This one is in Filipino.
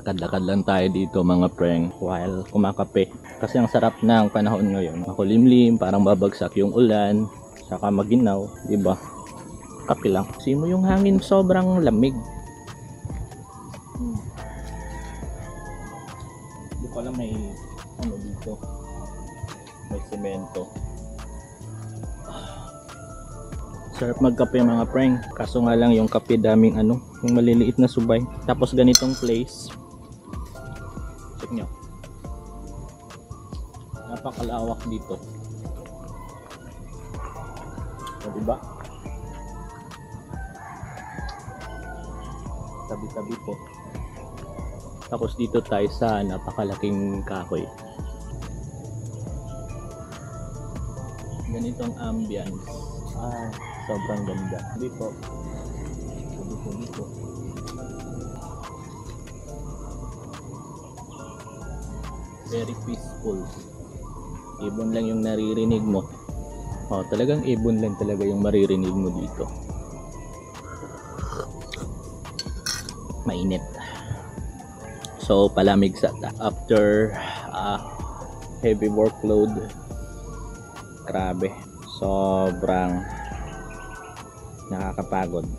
Lakad-lakad lang tayo dito mga preng while kumakape. Kasi ang sarap ng panahon ngayon. Makulimlim, parang babagsak yung ulan, saka maginaw, di ba? Kape lang. Kasi mo yung hangin sobrang lamig. Hindi ko alam may ano dito. May semento. Sarap magkape mga preng. Kaso nga lang yung kape daming ano, yung maliliit na subay. Tapos ganitong place. Check nyo. Napakalawak dito. O diba? Tabi-tabi po. Tapos dito tayo sa napakalaking kahoy. Ganitong ambience. Sobrang ganda. Dito. Dito. Very peaceful. Ibon lang yung naririnig mo. Talagang ibon lang talaga yung maririnig mo dito. Mainit. So palamig sa after heavy workload. Grabe. Sobrang nakakapagod.